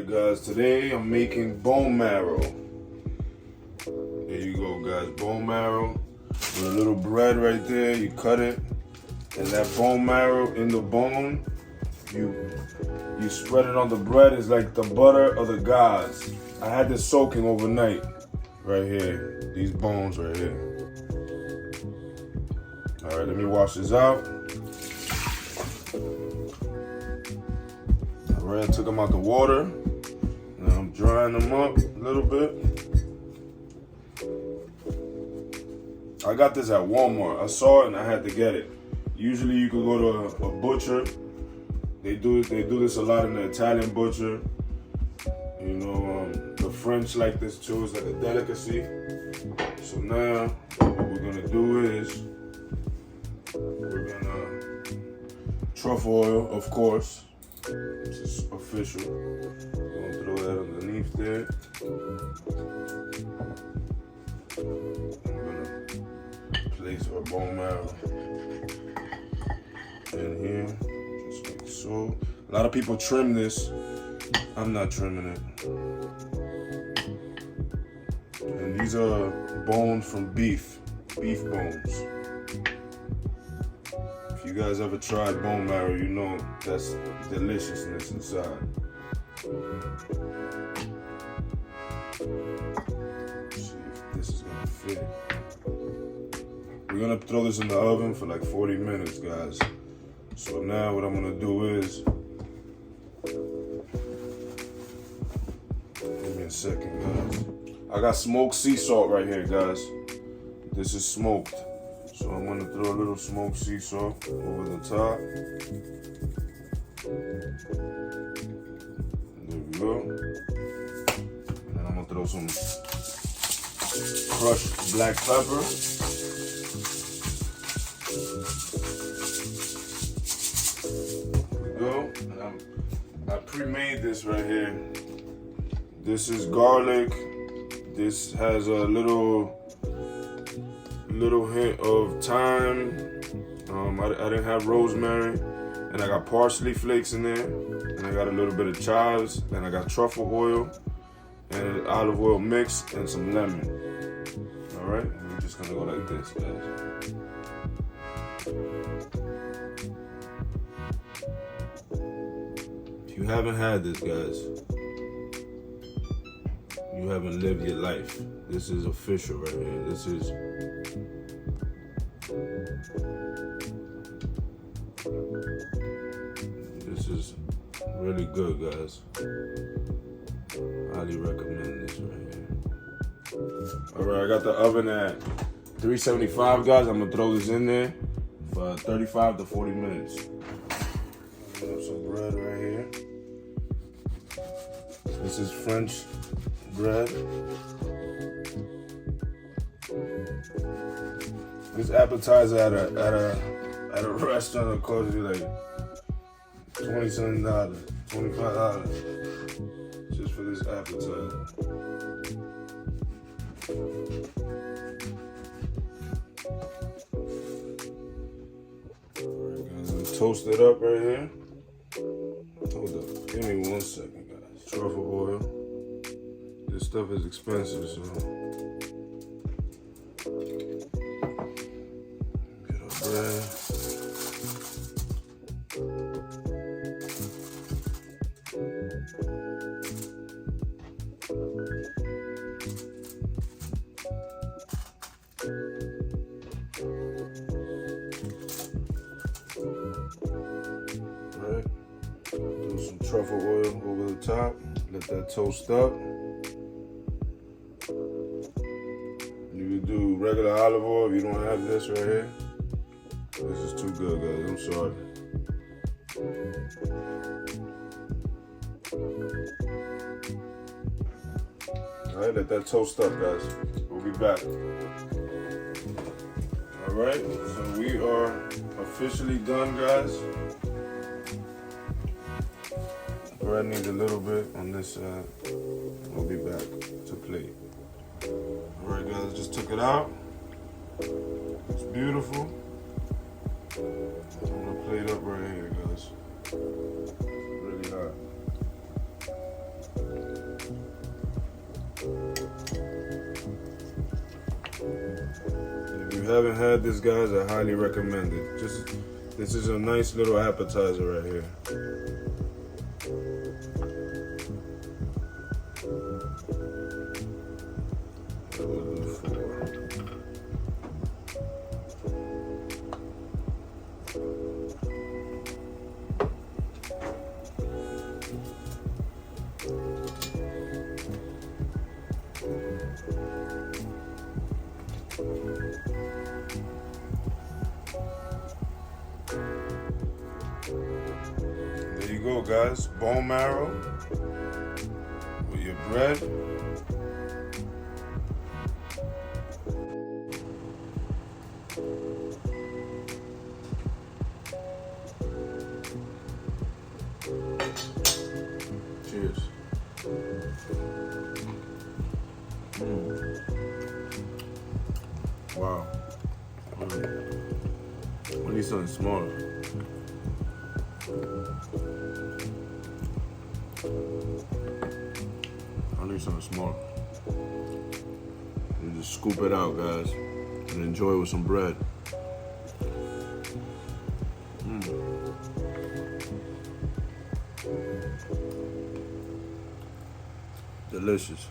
guys, today I'm making bone marrow. There you go guys, bone marrow with a little bread right there. You cut it, and that bone marrow in the bone, you spread it on the bread. It's like the butter of the gods. I had this soaking overnight right here, these bones right here. All right, let me wash this out. All right, I took them out the water. Now I'm drying them up a little bit. I got this at Walmart. I saw it and I had to get it. Usually you could go to a butcher. They do this a lot in the Italian butcher. You know, the French like this too. It's like a delicacy. So now what we're gonna do is we're gonna truffle oil, of course. This is official. We're gonna throw that underneath there. I'm gonna place our bone marrow in here, just like so. A lot of people trim this. I'm not trimming it. And these are bones from beef bones. If you guys ever tried bone marrow, you know that's deliciousness inside. Let's see if this is gonna fit. We're gonna throw this in the oven for like 40 minutes, guys. So now what I'm gonna do is, give me a second, guys. I got smoked sea salt right here, guys. This is smoked. So I'm gonna throw a little smoked sea salt over the top. There we go. And I'm gonna throw some crushed black pepper. There we go. And I pre-made this right here. This is garlic. This has a little hint of thyme. I didn't have rosemary, and I got parsley flakes in there, and I got a little bit of chives, and I got truffle oil and olive oil mix and some lemon. All right, and we're just gonna go like this, guys. If you haven't had this, guys, you haven't lived your life. This is official right here. This is really good, guys. Highly recommend this right here. All right, I got the oven at 375, guys. I'm gonna throw this in there for 35 to 40 minutes. I have some bread right here. This is French bread. This appetizer at a restaurant will cost you like $27, $25 just for this appetizer. Alright guys, I'm gonna toast it up right here. Hold up, give me 1 second, guys. Truffle oil. This stuff is expensive, so get our bread. Right. Do some truffle oil over the top. Let that toast up. You do regular olive oil if you don't have this right here. This is too good, guys. I'm sorry. All right, let that toast up, guys. We'll be back. All right, so we are officially done, guys. Bread needs a little bit on this side. We'll be back to plate. All right, guys, just took it out. It's beautiful. I'm gonna plate up right here, guys. Really hot. haven't had this, guys, I highly recommend it. This is a nice little appetizer right here. We'll do 4. There you go, guys. Bone marrow with your bread. Cheers. Wow. I need something smaller. I need something smaller. And just scoop it out, guys, and enjoy it with some bread. Delicious.